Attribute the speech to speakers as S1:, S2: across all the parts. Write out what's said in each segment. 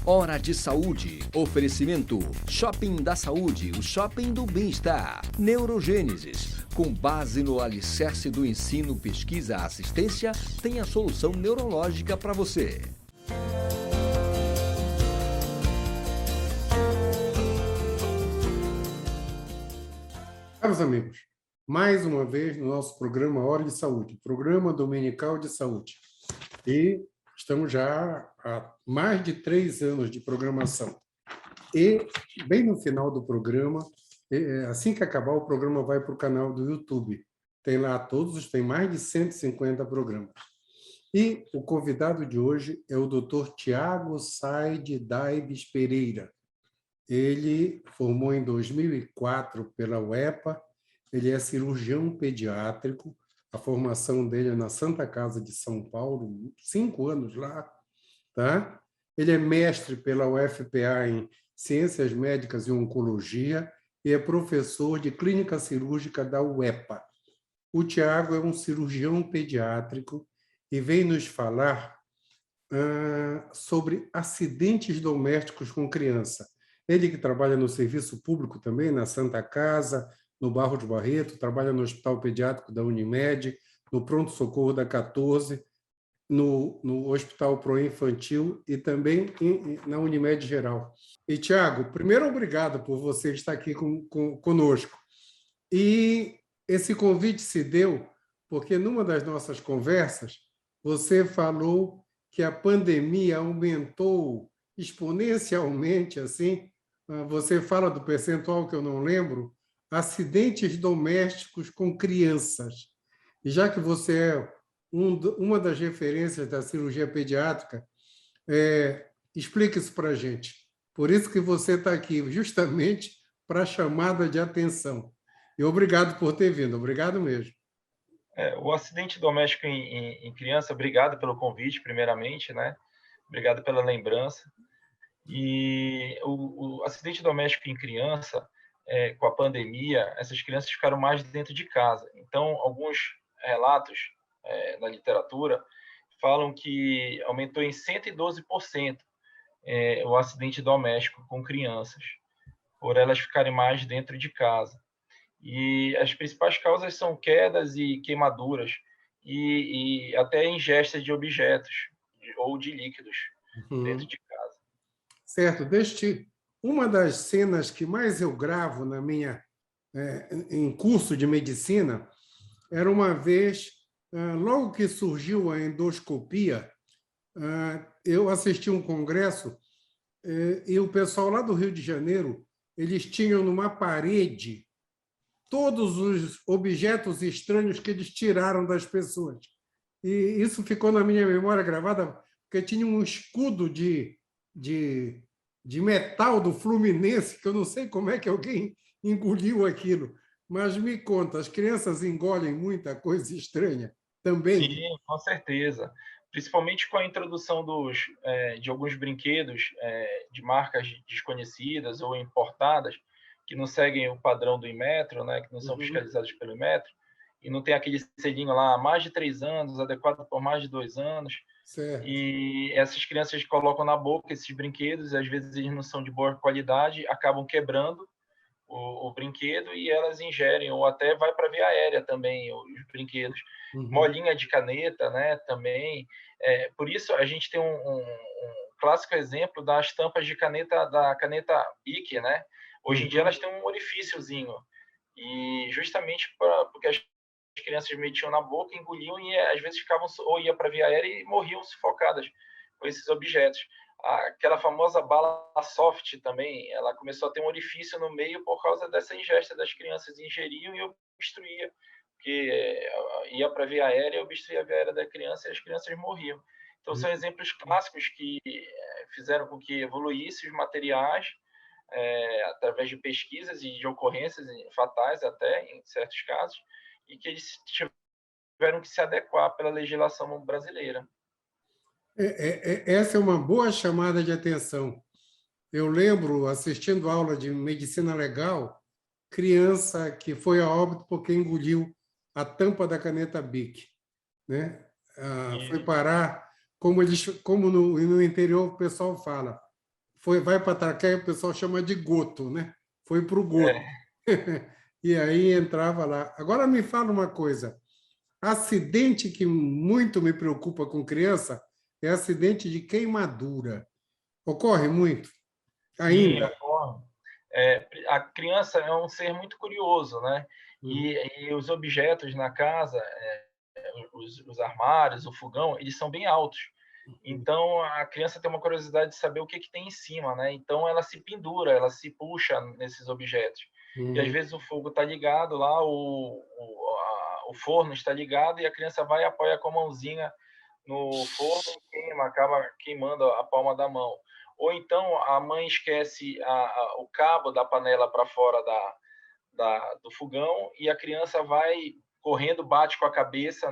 S1: Hora de Saúde. Oferecimento Shopping da Saúde, o shopping do bem-estar. Neurogênesis. Com base no alicerce do ensino, pesquisa, assistência, tem a solução neurológica para você.
S2: Caros amigos, mais uma vez no nosso programa Hora de Saúde, programa dominical de saúde. E estamos já há mais de 3 anos de programação. E, bem no final do programa, assim que acabar, o programa vai para o canal do YouTube. Tem lá tem mais de 150 programas. E o convidado de hoje é o Dr. Tiago Saide Daibes Pereira. Ele formou em 2004 pela UEPA, ele é cirurgião pediátrico, a formação dele é na Santa Casa de São Paulo, 5 anos lá. Tá? Ele é mestre pela UFPA em Ciências Médicas e Oncologia e é professor de Clínica Cirúrgica da UEPA. O Tiago é um cirurgião pediátrico e vem nos falar sobre acidentes domésticos com criança. Ele que trabalha no serviço público também, na Santa Casa, no Barros Barreto, trabalha no Hospital Pediátrico da Unimed, no Pronto-Socorro da 14, no Hospital Proinfantil e também na Unimed Geral. E, Tiago, primeiro, obrigado por você estar aqui conosco. E esse convite se deu porque, numa das nossas conversas, você falou que a pandemia aumentou exponencialmente, assim, você fala do percentual que eu não lembro, acidentes domésticos com crianças. E já que você é uma das referências da cirurgia pediátrica, explique isso para a gente. Por isso que você está aqui, justamente para a chamada de atenção. E obrigado por ter vindo, obrigado mesmo.
S3: O acidente doméstico em criança, obrigado pelo convite, primeiramente, né? Obrigado pela lembrança. E o acidente doméstico em criança, com a pandemia, essas crianças ficaram mais dentro de casa. Então, alguns relatos na literatura falam que aumentou em 112% o acidente doméstico com crianças, por elas ficarem mais dentro de casa. E as principais causas são quedas e queimaduras e até ingesta de objetos ou de líquidos dentro de casa.
S2: Certo. Uma das cenas que mais eu gravo em curso de medicina era uma vez, logo que surgiu a endoscopia, eu assisti um congresso e o pessoal lá do Rio de Janeiro, eles tinham numa parede todos os objetos estranhos que eles tiraram das pessoas. E isso ficou na minha memória gravada, porque tinha um escudo de metal do Fluminense, que eu não sei como é que alguém engoliu aquilo. Mas me conta, as crianças engolem muita coisa estranha também?
S3: Sim, com certeza. Principalmente com a introdução de alguns brinquedos de marcas desconhecidas ou importadas, que não seguem o padrão do Inmetro, né, que não são fiscalizados pelo Inmetro, e não tem aquele selinho lá há mais de 3 anos, adequado por mais de 2 anos.
S2: Certo.
S3: E essas crianças colocam na boca esses brinquedos, e às vezes eles não são de boa qualidade, acabam quebrando o brinquedo e elas ingerem, ou até vai para a via aérea também, os brinquedos. Molinha de caneta, né, também. Por isso, a gente tem um clássico exemplo das tampas de caneta, da caneta Bic, né? Hoje em dia elas têm um orifíciozinho, e justamente porque as crianças metiam na boca, engoliam e às vezes ficavam, ou ia para a via aérea e morriam sufocadas com esses objetos. Aquela famosa bala soft também, ela começou a ter um orifício no meio por causa dessa ingesta das crianças, ingeriam e obstruía, porque ia para a via aérea, obstruía a via aérea da criança e as crianças morriam. Então, são exemplos clássicos que fizeram com que evoluíssem os materiais através de pesquisas e de ocorrências fatais até, em certos casos, e que eles tiveram que se adequar pela legislação brasileira.
S2: Essa é uma boa chamada de atenção. Eu lembro, assistindo aula de medicina legal, criança que foi a óbito porque engoliu a tampa da caneta Bic, né? Foi parar, como no interior o pessoal fala, vai para a traqueia, o pessoal chama de goto, né? Foi para o goto.
S3: É,
S2: E aí entrava lá. Agora me fala uma coisa. Acidente que muito me preocupa com criança é acidente de queimadura. Ocorre muito?
S3: sim,
S2: Ainda?
S3: ocorre. A criança é um ser muito curioso, né?
S2: Uhum.
S3: E os objetos na casa, os armários, o fogão, eles são bem altos. Então, a criança tem uma curiosidade de saber o que tem em cima, né? Então, ela se pendura, ela se puxa nesses objetos. E, às
S2: Uhum.
S3: vezes, o fogo está ligado lá, o forno está ligado, e a criança vai e apoia com a mãozinha no forno e queima, acaba queimando a palma da mão. Ou então, a mãe esquece o cabo da panela para fora do fogão e a criança vai correndo, bate com a cabeça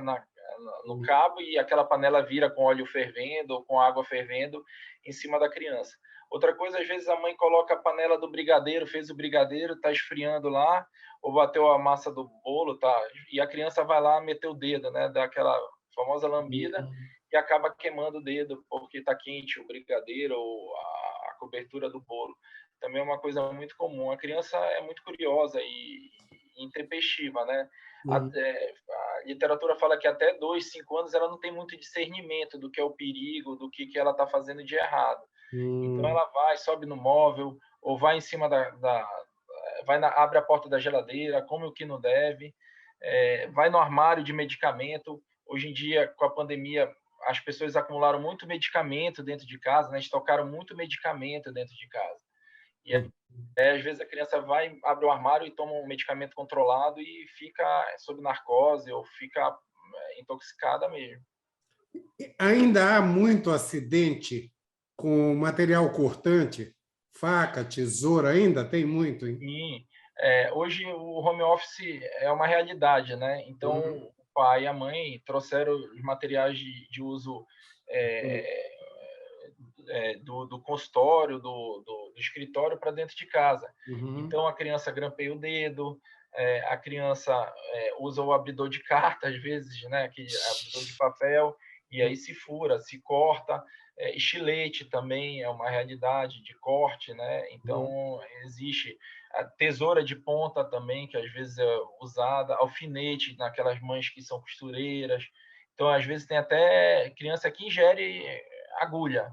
S3: no cabo e aquela panela vira com óleo fervendo ou com água fervendo em cima da criança. Outra coisa, às vezes a mãe coloca a panela do brigadeiro, fez o brigadeiro, está esfriando lá, ou bateu a massa do bolo, tá? E a criança vai lá meter o dedo, né? Dá aquela famosa lambida e acaba queimando o dedo porque está quente o brigadeiro ou a cobertura do bolo. Também é uma coisa muito comum. A criança é muito curiosa e intempestiva, né?
S2: Uhum.
S3: A literatura fala que até 2, 5 anos ela não tem muito discernimento do que é o perigo, do que ela está fazendo de errado. Então
S2: Uhum.
S3: ela vai, sobe no móvel, ou vai em cima abre a porta da geladeira, come o que não deve, vai no armário de medicamento. Hoje em dia, com a pandemia, as pessoas acumularam muito medicamento dentro de casa, né? Estocaram muito medicamento dentro de casa. E às vezes a criança vai, abre o armário e toma um medicamento controlado e fica sob narcose ou fica intoxicada mesmo.
S2: Ainda há muito acidente com material cortante, faca, tesoura, ainda tem muito, hein?
S3: E hoje o home office é uma realidade, né? Então
S2: Uhum.
S3: o pai e a mãe trouxeram os materiais de uso é, do consultório, do escritório para dentro de casa.
S2: Uhum.
S3: Então a criança grampeia o dedo, a criança usa o abridor de carta às vezes, né? Aquele abridor de papel, e aí se fura, se corta. Estilete também é uma realidade de corte, né?
S2: Uhum.
S3: Então existe a tesoura de ponta também, que às vezes é usada, alfinete naquelas mães que são costureiras. Então, às vezes, tem até criança que ingere agulha,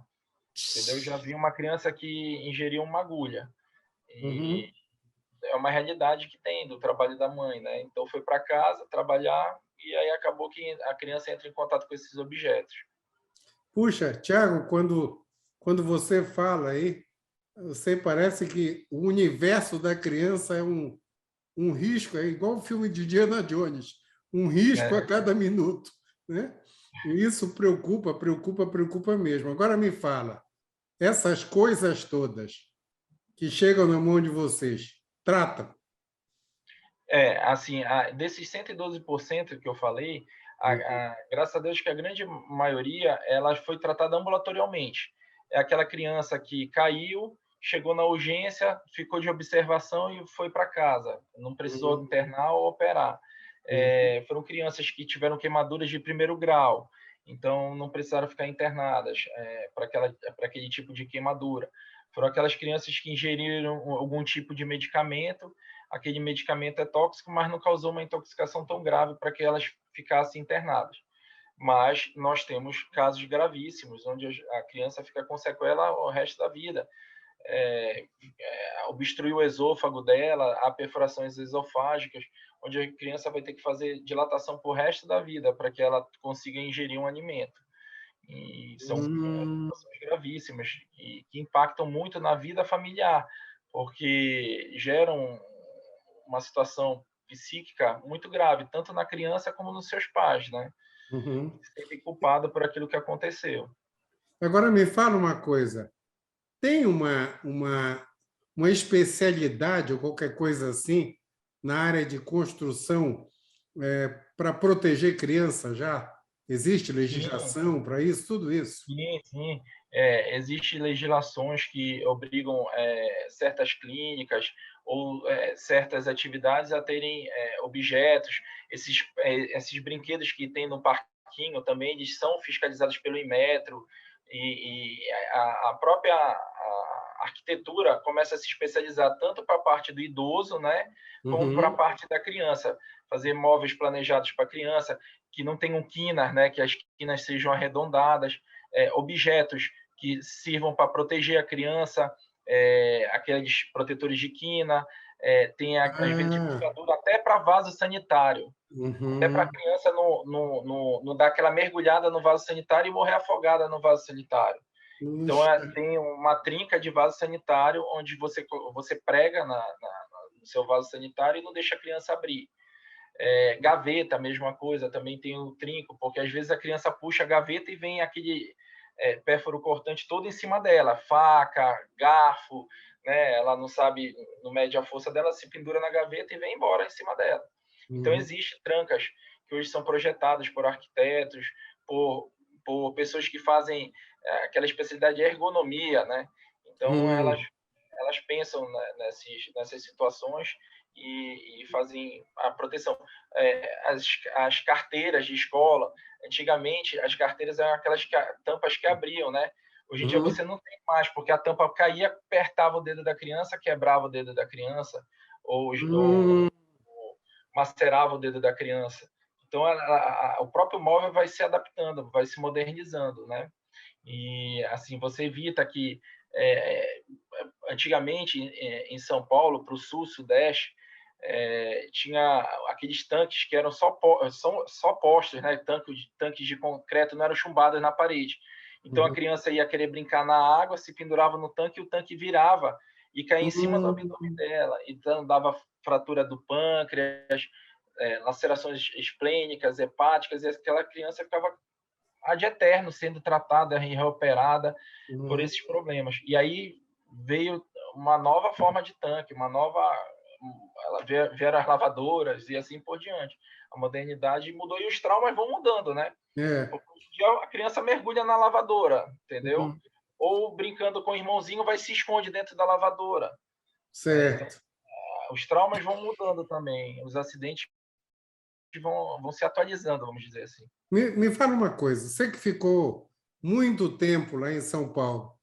S3: entendeu? Eu já vi uma criança que ingeriu uma agulha. E
S2: Uhum.
S3: é uma realidade que tem do trabalho da mãe, né? Então, foi para casa trabalhar e aí acabou que a criança entra em contato com esses objetos.
S2: Puxa, Tiago, quando você fala aí, você parece que o universo da criança é um risco, é igual o filme de Indiana Jones, um risco a
S3: É,
S2: cada minuto, né? E isso preocupa, preocupa, preocupa mesmo. Agora me fala, essas coisas todas que chegam na mão de vocês, tratam?
S3: assim, desses 112% que eu falei, graças a Deus que a grande maioria ela foi tratada ambulatorialmente. É aquela criança que caiu, chegou na urgência, ficou de observação e foi para casa. Não precisou
S2: Uhum.
S3: internar ou operar.
S2: Uhum.
S3: Foram crianças que tiveram queimaduras de primeiro grau, então não precisaram ficar internadas para aquele tipo de queimadura. Foram aquelas crianças que ingeriram algum tipo de medicamento, aquele medicamento é tóxico, mas não causou uma intoxicação tão grave para que elas ficassem internadas. Mas nós temos casos gravíssimos, onde a criança fica com sequela o resto da vida. Obstruiu o esôfago dela, há perfurações esofágicas, onde a criança vai ter que fazer dilatação para o resto da vida para que ela consiga ingerir um alimento. E são
S2: Hum.
S3: situações gravíssimas e que impactam muito na vida familiar, porque geram uma situação psíquica muito grave, tanto na criança como nos seus pais, né?
S2: Uhum.
S3: Se sentem culpados por aquilo que aconteceu.
S2: Agora me fala uma coisa. Tem uma especialidade ou qualquer coisa assim na área de construção para proteger criança já? Existe
S3: Sim,
S2: legislação para isso, tudo isso?
S3: sim, sim. Existem legislações que obrigam certas clínicas ou certas atividades a terem objetos. Esses brinquedos que tem no parquinho também, eles são fiscalizados pelo Inmetro e a própria arquitetura começa a se especializar tanto para a parte do idoso, né, como para a parte da criança, fazer móveis planejados para a criança, que não tenham quinas, né, que as quinas sejam arredondadas, objetos que sirvam para proteger a criança, aqueles protetores de quina, tem às vezes fechadura até para vaso sanitário, até para a criança não dar aquela mergulhada no vaso sanitário e morrer afogada no vaso sanitário. Então, tem uma trinca de vaso sanitário onde você prega no seu vaso sanitário e não deixa a criança abrir. Gaveta, a mesma coisa, também tem o trinco, porque às vezes a criança puxa a gaveta e vem aquele pérfuro cortante todo em cima dela, faca, garfo, né? Ela não sabe, não mede a força dela, se pendura na gaveta e vem embora em cima dela. Então, existem trancas que hoje são projetadas por arquitetos, por pessoas que fazem aquela especialidade de ergonomia, né? Então, elas pensam nessas situações e fazem a proteção. As carteiras de escola, antigamente, as carteiras eram aquelas tampas que abriam, né? Hoje em dia você não tem mais, porque a tampa caía, apertava o dedo da criança, quebrava o dedo da criança, ou macerava o dedo da criança. Então, o próprio móvel vai se adaptando, vai se modernizando, né? E, assim, você evita que, antigamente, em São Paulo, para o sul, sudeste, tinha aqueles tanques que eram só postos, né? Tanques de concreto, não eram chumbadas na parede. Então, a criança ia querer brincar na água, se pendurava no tanque, e o tanque virava e caía em cima do abdômen dela. Então, dava fratura do pâncreas, lacerações esplênicas, hepáticas, e aquela criança ficava ad eterno sendo tratada e reoperada por esses problemas. E aí veio uma nova forma de tanque, vieram as lavadoras e assim por diante. A modernidade mudou e os traumas vão mudando, né? Porque hoje em dia a criança mergulha na lavadora, entendeu? Ou brincando com o irmãozinho, vai se esconde dentro da lavadora.
S2: Certo.
S3: Então, os traumas vão mudando também, os acidentes vão se atualizando, vamos dizer assim.
S2: Me fala uma coisa, você que ficou muito tempo lá em São Paulo,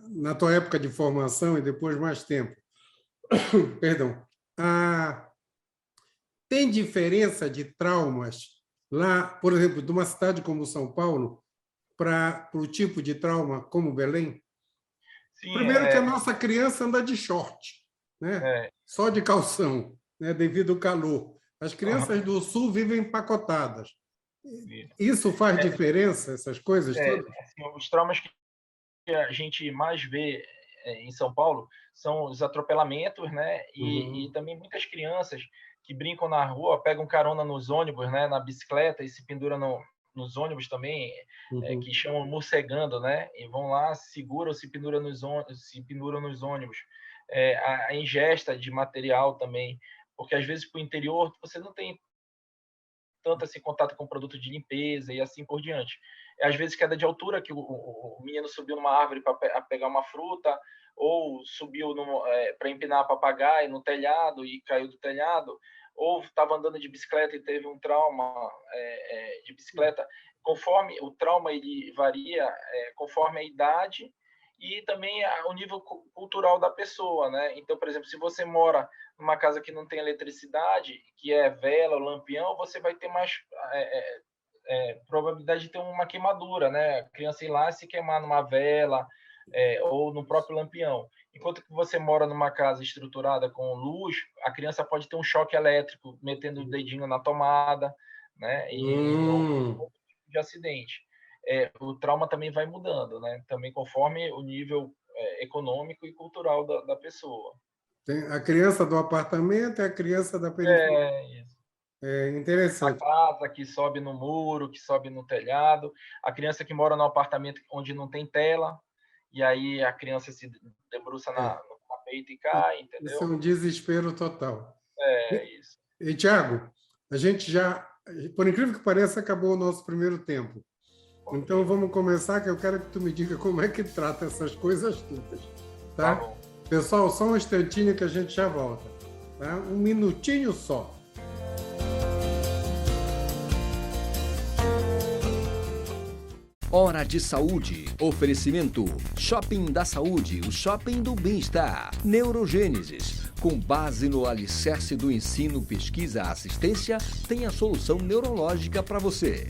S2: na tua época de formação e depois mais tempo, perdão, tem diferença de traumas lá, por exemplo, de uma cidade como São Paulo para o tipo de trauma como Belém? Sim, primeiro que a nossa criança anda de short, né? Só de calção, né? Devido ao calor. As crianças do Sul vivem empacotadas. Isso faz diferença, essas coisas todas?
S3: Assim, os traumas que a gente mais vê em São Paulo são os atropelamentos, né? E também muitas crianças que brincam na rua, pegam carona nos ônibus, né? Na bicicleta e se penduram nos ônibus também, que chamam morcegando, né? E vão lá, seguram, se penduram nos ônibus. A ingesta de material também, porque às vezes para o interior você não tem tanto assim contato com produto de limpeza e assim por diante. Às vezes queda de altura, que o menino subiu numa árvore para pegar uma fruta, ou subiu para empinar papagaio no telhado e caiu do telhado, ou estava andando de bicicleta e teve um trauma de bicicleta. Conforme o trauma ele varia conforme a idade e também o nível cultural da pessoa, né? Então, por exemplo, se você mora numa casa que não tem eletricidade, que é vela ou lampião, você vai ter mais probabilidade de ter uma queimadura, né? A criança ir lá e se queimar numa vela ou no próprio lampião. Enquanto que você mora numa casa estruturada com luz, a criança pode ter um choque elétrico, metendo o dedinho na tomada, né? E outro tipo de acidente. O trauma também vai mudando, né? Também conforme o nível econômico e cultural da pessoa.
S2: Tem a criança do apartamento e a criança da periferia.
S3: Isso.
S2: Interessante.
S3: A casa que sobe no muro, que sobe no telhado, a criança que mora no apartamento onde não tem tela, e aí a criança se debruça no peito e cai, entendeu?
S2: Isso é um desespero total.
S3: Isso.
S2: E, Tiago, a gente já, por incrível que pareça, acabou o nosso primeiro tempo. Então, vamos começar, que eu quero que tu me diga como é que trata essas coisas todas. Tá?
S3: Tá bom.
S2: Pessoal, só um instantinho que a gente já volta. Tá? Um minutinho só.
S1: Hora de Saúde. Oferecimento Shopping da Saúde, o shopping do bem-estar. Neurogênesis. Com base no alicerce do ensino, pesquisa, assistência, tem a solução neurológica para você.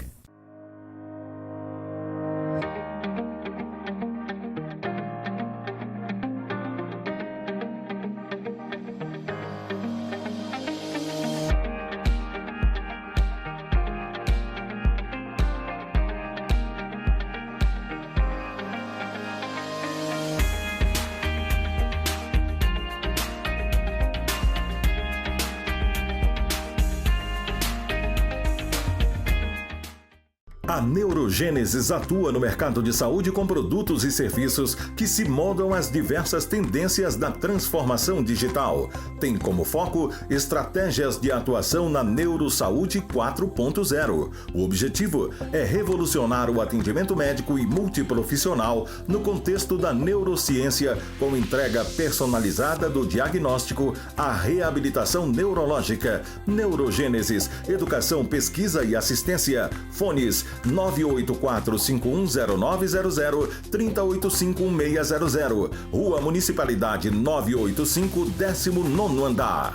S4: A Neurogênesis atua no mercado de saúde com produtos e serviços que se moldam às diversas tendências da transformação digital. Tem como foco estratégias de atuação na Neurosaúde 4.0. O objetivo é revolucionar o atendimento médico e multiprofissional no contexto da neurociência, com entrega personalizada do diagnóstico à reabilitação neurológica. Neurogênesis, educação, pesquisa e assistência. Fones 984-510900, 3085-1600. Rua Municipalidade 985, 19º andar.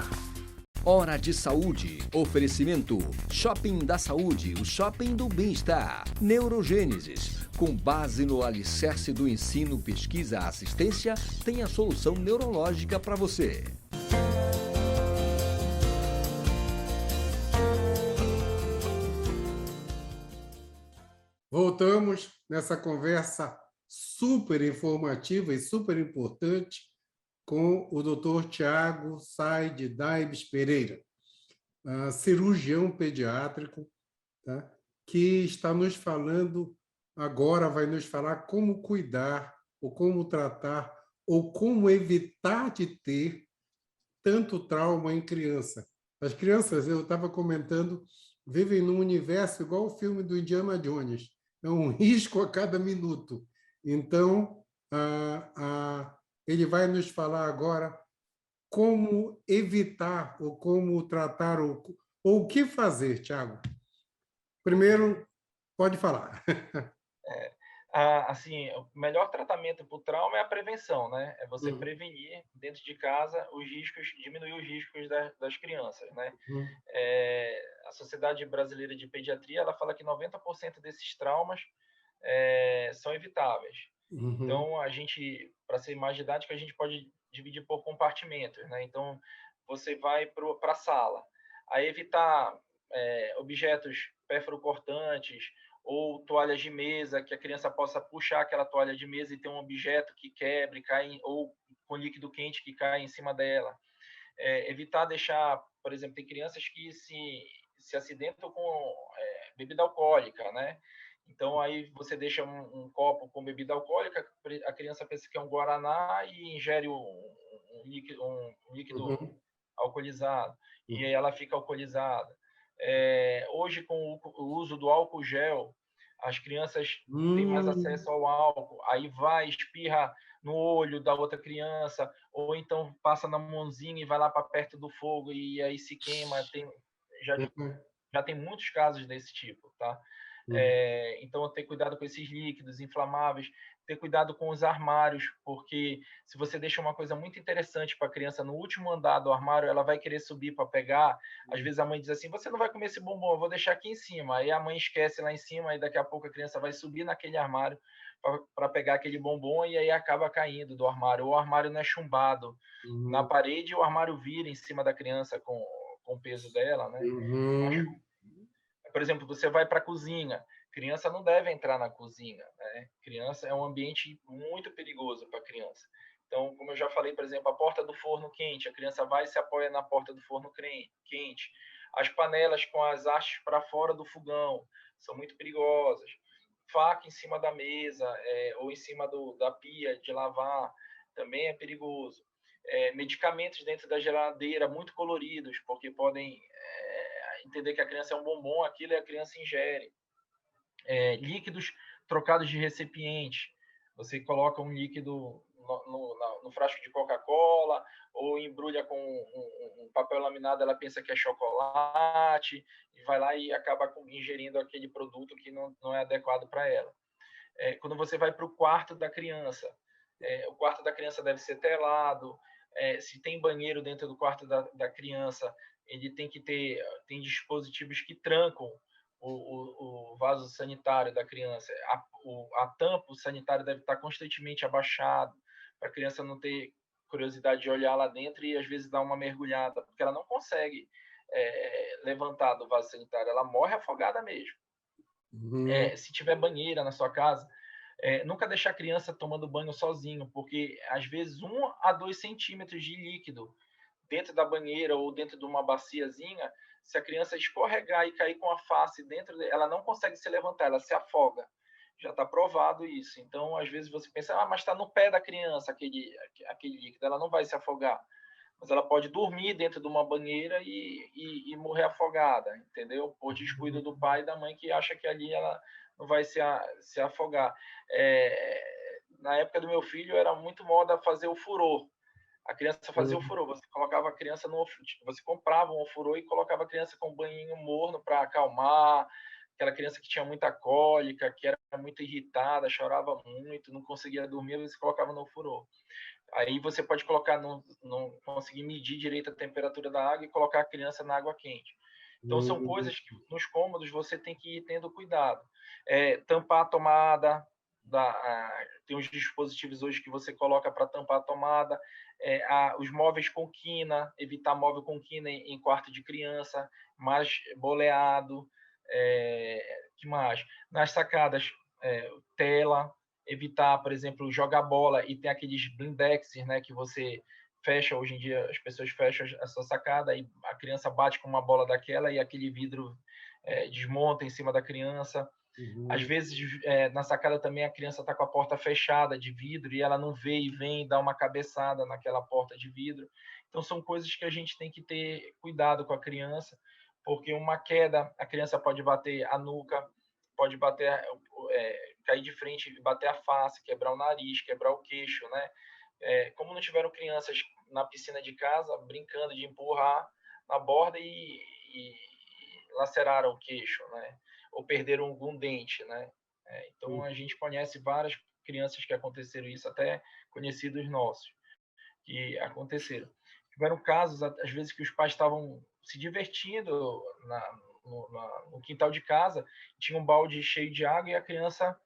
S1: Hora de Saúde. Oferecimento Shopping da Saúde, o shopping do bem-estar. Neurogênesis. Com base no alicerce do ensino, pesquisa, assistência, tem a solução neurológica para você.
S2: Voltamos nessa conversa super informativa e super importante com o Dr. Tiago Said Daibes Pereira, cirurgião pediátrico, tá? Que está nos falando agora, vai nos falar como cuidar, ou como tratar, ou como evitar de ter tanto trauma em criança. As crianças, eu estava comentando, vivem num universo igual o filme do Indiana Jones. É um risco a cada minuto. Então, ele vai nos falar agora como evitar ou como tratar ou o que fazer, Tiago. Primeiro, pode falar.
S3: Assim, o melhor tratamento para o trauma é a prevenção, né? É você prevenir dentro de casa os riscos, diminuir os riscos das crianças, né? A Sociedade Brasileira de Pediatria, ela fala que 90% desses traumas são evitáveis. Então, a gente, para ser mais didático, a gente pode dividir por compartimentos, né? Então, você vai para a sala, a evitar objetos pérfuro-cortantes ou toalhas de mesa, que a criança possa puxar aquela toalha de mesa e ter um objeto que quebre, ou com líquido quente que cai em cima dela. Evitar deixar, por exemplo, tem crianças que se acidentam com bebida alcoólica, né? Então, aí você deixa um copo com bebida alcoólica, a criança pensa que é um guaraná e ingere um líquido alcoolizado, e aí ela fica alcoolizada. Hoje, com o uso do álcool gel, as crianças têm mais acesso ao álcool, aí espirra no olho da outra criança, ou então passa na mãozinha e vai lá para perto do fogo e aí se queima. Já tem muitos casos desse tipo, tá? Então, ter cuidado com esses líquidos inflamáveis, ter cuidado com os armários, porque se você deixa uma coisa muito interessante para a criança no último andar do armário, ela vai querer subir para pegar. Às vezes a mãe diz assim, você não vai comer esse bombom, eu vou deixar aqui em cima. Aí a mãe esquece lá em cima, e daqui a pouco a criança vai subir naquele armário para pegar aquele bombom, e aí acaba caindo do armário. Ou o armário não é chumbado na parede, o armário vira em cima da criança com o peso dela, né? Por exemplo, você vai para a cozinha, criança não deve entrar na cozinha, né? Criança é um ambiente muito perigoso para a criança. Então, como eu já falei, por exemplo, a porta do forno quente, a criança vai e se apoia na porta do forno quente. As panelas com as hastes para fora do fogão são muito perigosas. Faca em cima da mesa ou em cima da pia de lavar também é perigoso. Medicamentos dentro da geladeira muito coloridos, porque podem entender que a criança é um bombom, aquilo e a criança ingere. Líquidos trocados de recipiente. Você coloca um líquido no frasco de Coca-Cola ou embrulha com um papel laminado, ela pensa que é chocolate e vai lá e acaba ingerindo aquele produto que não é adequado para ela. quando você vai para o quarto da criança, o quarto da criança deve ser telado. Se tem banheiro dentro do quarto da criança, ele tem dispositivos que trancam o vaso sanitário da criança. A tampa sanitária deve estar constantemente abaixado, para a criança não ter curiosidade de olhar lá dentro e às vezes dar uma mergulhada, porque ela não consegue levantar do vaso sanitário, ela morre afogada mesmo. Se tiver banheira na sua casa, nunca deixar a criança tomando banho sozinho, porque às vezes 1 a 2 centímetros de líquido dentro da banheira ou dentro de uma baciazinha, se a criança escorregar e cair com a face dentro, ela não consegue se levantar, ela se afoga. Já está provado isso. Então, às vezes você pensa, mas está no pé da criança aquele líquido, ela não vai se afogar. Mas ela pode dormir dentro de uma banheira e morrer afogada, entendeu? Por descuido do pai e da mãe, que acha que ali ela não vai se afogar. Na época do meu filho, era muito moda fazer o furor. A criança fazia o furor, você colocava a criança você comprava um ofurô e colocava a criança com um banhinho morno para acalmar, aquela criança que tinha muita cólica, que era muito irritada, chorava muito, não conseguia dormir, você colocava no ofurô. Aí você pode colocar, não conseguir medir direito a temperatura da água e colocar a criança na água quente. Então, são coisas que nos cômodos você tem que ir tendo cuidado. Tampar a tomada, tem uns dispositivos hoje que você coloca para tampar a tomada, os móveis com quina, evitar móvel com quina em quarto de criança, mais boleado, que mais? Nas sacadas, tela, evitar, por exemplo, jogar bola, e tem aqueles blindexes, né, que você fecha, hoje em dia as pessoas fecham a sua sacada e a criança bate com uma bola daquela e aquele vidro desmonta em cima da criança. Às vezes, na sacada também a criança está com a porta fechada de vidro e ela não vê e vem dar uma cabeçada naquela porta de vidro. Então, são coisas que a gente tem que ter cuidado com a criança, porque uma queda, a criança pode bater a nuca, pode bater, cair de frente, bater a face, quebrar o nariz, quebrar o queixo, né? Como não tiveram crianças na piscina de casa brincando de empurrar na borda e laceraram o queixo, né? Ou perderam algum dente, né? Então, a gente conhece várias crianças que aconteceram isso, até conhecidos nossos, que aconteceram. Tiveram casos, às vezes, que os pais estavam se divertindo no quintal de casa, tinha um balde cheio de água e a criança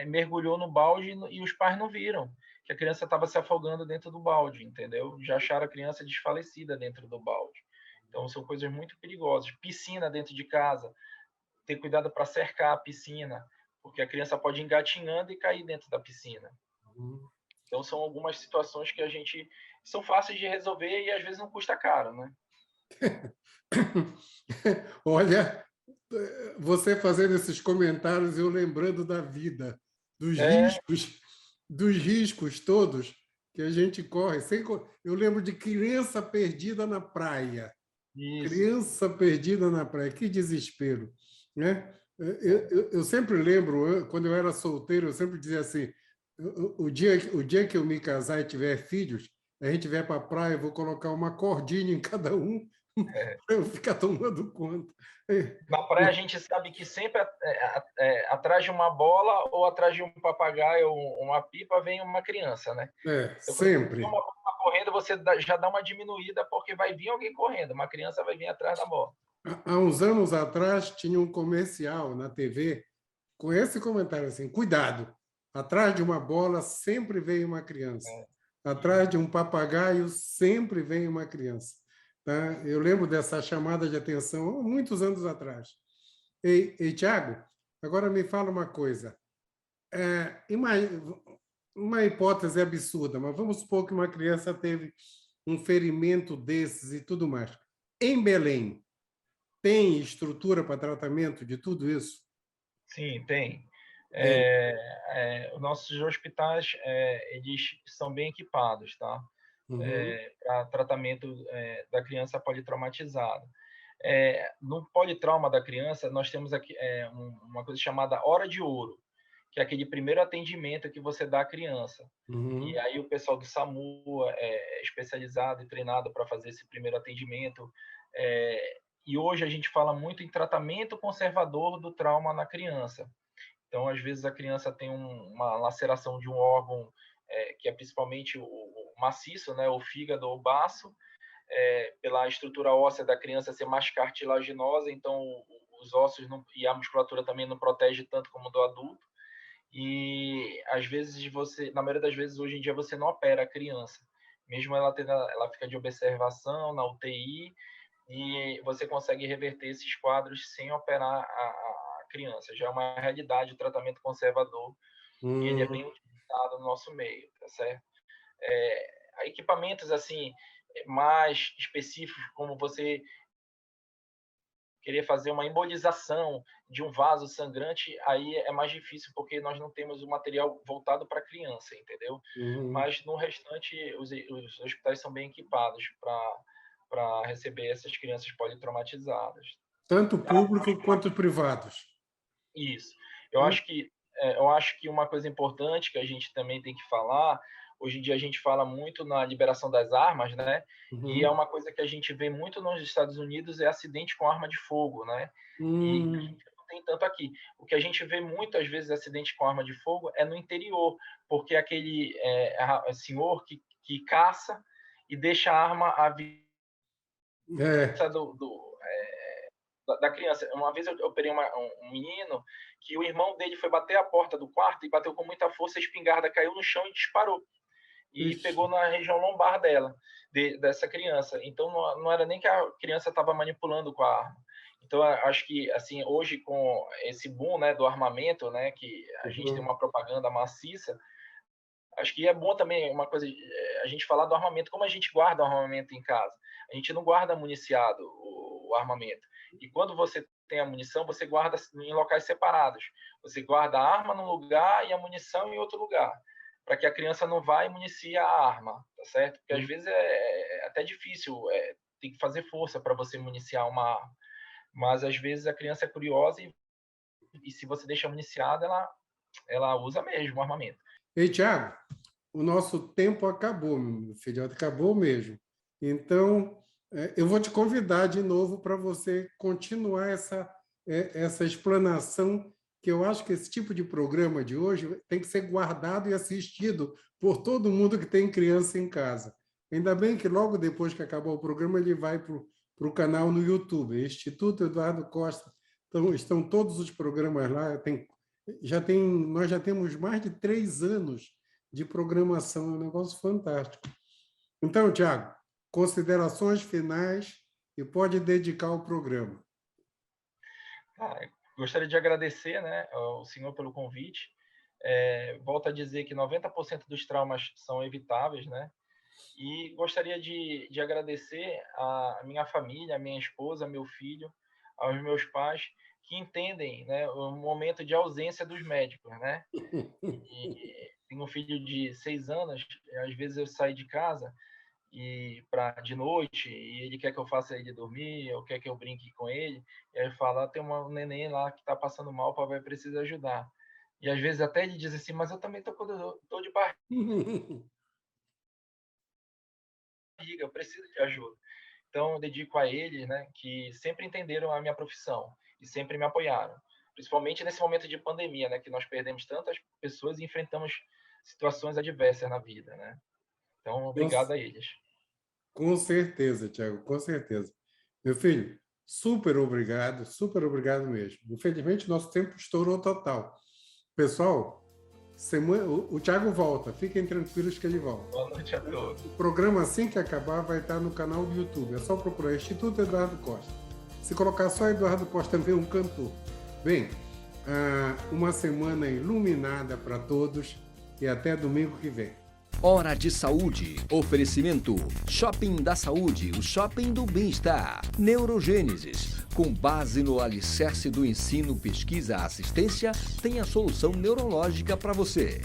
S3: mergulhou no balde e os pais não viram que a criança estava se afogando dentro do balde, entendeu? Já acharam a criança desfalecida dentro do balde. Então, são coisas muito perigosas. Piscina dentro de casa, ter cuidado para cercar a piscina, porque a criança pode ir engatinhando e cair dentro da piscina. Então, são algumas situações que são fáceis de resolver e às vezes não custa caro, né?
S2: Olha, você fazendo esses comentários, eu lembrando da vida, dos riscos todos que a gente corre. Eu lembro de criança perdida na praia. Isso. Criança perdida na praia, que desespero, né? Eu sempre lembro, quando eu era solteiro, eu sempre dizia assim, o dia que eu me casar e tiver filhos, a gente vai para a praia, eu vou colocar uma cordinha em cada um, para eu ficar tomando conta.
S3: Na praia a gente sabe que sempre atrás de uma bola ou atrás de um papagaio ou uma pipa vem uma criança, né?
S2: Então, sempre.
S3: Quando uma bola tá correndo, você já dá uma diminuída, porque vai vir alguém correndo, uma criança vai vir atrás da bola.
S2: Há uns anos atrás tinha um comercial na TV com esse comentário assim, cuidado, atrás de uma bola sempre vem uma criança. Atrás de um papagaio sempre vem uma criança. Tá? Eu lembro dessa chamada de atenção há muitos anos atrás. E Tiago, agora me fala uma coisa. Uma hipótese absurda, mas vamos supor que uma criança teve um ferimento desses e tudo mais. Em Belém, tem estrutura para tratamento de tudo isso?
S3: Sim, tem. Os nossos hospitais, eles são bem equipados, tá? Para tratamento da criança politraumatizada. No politrauma da criança, nós temos aqui uma coisa chamada hora de ouro, que é aquele primeiro atendimento que você dá à criança. E aí o pessoal do SAMU é especializado e treinado para fazer esse primeiro atendimento. E hoje a gente fala muito em tratamento conservador do trauma na criança. Então, às vezes, a criança tem uma laceração de um órgão que é principalmente o maciço, né, o fígado ou o baço, pela estrutura óssea da criança ser mais cartilaginosa, então os ossos e a musculatura também não protege tanto como do adulto. E às vezes na maioria das vezes hoje em dia você não opera a criança, mesmo ela fica de observação na UTI, e você consegue reverter esses quadros sem operar a criança. Já é uma realidade o tratamento conservador, e ele é bem utilizado no nosso meio, tá certo? Equipamentos assim mais específicos, como você querer fazer uma embolização de um vaso sangrante, aí é mais difícil, porque nós não temos o material voltado para a criança, entendeu? Mas no restante, os hospitais são bem equipados para receber essas crianças politraumatizadas.
S2: Tanto público quanto privados.
S3: Isso. Eu acho que uma coisa importante que a gente também tem que falar, hoje em dia a gente fala muito na liberação das armas, né? E é uma coisa que a gente vê muito nos Estados Unidos, é acidente com arma de fogo, né? E a gente não tem tanto aqui. O que a gente vê muito, às vezes, acidente com arma de fogo é no interior, porque aquele senhor que caça e deixa a arma à vista da criança. Uma vez eu operei um menino que o irmão dele foi bater a porta do quarto e bateu com muita força, a espingarda caiu no chão e disparou. E pegou na região lombar dessa criança. Então, não era nem que a criança estava manipulando com a arma. Então, acho que, assim, hoje, com esse boom, né, do armamento, né, que a gente tem uma propaganda maciça, acho que é bom também uma coisa, a gente falar do armamento, como a gente guarda o armamento em casa. A gente não guarda municiado o armamento. E quando você tem a munição, você guarda em locais separados. Você guarda a arma num lugar e a munição em outro lugar, para que a criança não vá e municie a arma, tá certo? Porque às vezes é até difícil, tem que fazer força para você municiar uma arma. Mas às vezes a criança é curiosa e se você deixa municiada, ela usa mesmo o armamento.
S2: Ei, Tiago, o nosso tempo acabou, meu filhote, acabou mesmo. Então, eu vou te convidar de novo para você continuar essa explanação, que eu acho que esse tipo de programa de hoje tem que ser guardado e assistido por todo mundo que tem criança em casa. Ainda bem que logo depois que acabar o programa ele vai para o canal no YouTube, Instituto Eduardo Costa. Então, estão todos os programas lá. Nós já temos mais de 3 anos de programação, é um negócio fantástico. Então, Tiago, considerações finais e pode dedicar o programa.
S3: Gostaria de agradecer, né, ao senhor pelo convite. Volto a dizer que 90% dos traumas são evitáveis, né? E gostaria de agradecer a minha família, a minha esposa, meu filho, aos meus pais, que entendem, né, o momento de ausência dos médicos, né? E tenho um filho de 6 anos, às vezes eu saio de casa de noite, e ele quer que eu faça ele dormir, ou quer que eu brinque com ele, e aí fala, tem um neném lá que está passando mal, o papai precisa ajudar. E às vezes até ele diz assim, mas eu também estou de barriga, eu preciso de ajuda. Então, eu dedico a eles, né, que sempre entenderam a minha profissão e sempre me apoiaram, principalmente nesse momento de pandemia, né, que nós perdemos tantas pessoas e enfrentamos situações adversas na vida, né? Então, obrigado a eles.
S2: Com certeza, Tiago, com certeza. Meu filho, super obrigado mesmo. Infelizmente, nosso tempo estourou total. Pessoal, o Tiago volta, fiquem tranquilos que ele volta.
S3: Boa noite a todos.
S2: O programa, assim que acabar, vai estar no canal do YouTube. É só procurar Instituto Eduardo Costa. Se colocar só Eduardo Costa, vê um cantor. Bem, uma semana iluminada para todos e até domingo que vem.
S1: Hora de Saúde. Oferecimento Shopping da Saúde, o shopping do bem-estar. Neurogênesis. Com base no alicerce do ensino, pesquisa, assistência, tem a solução neurológica para você.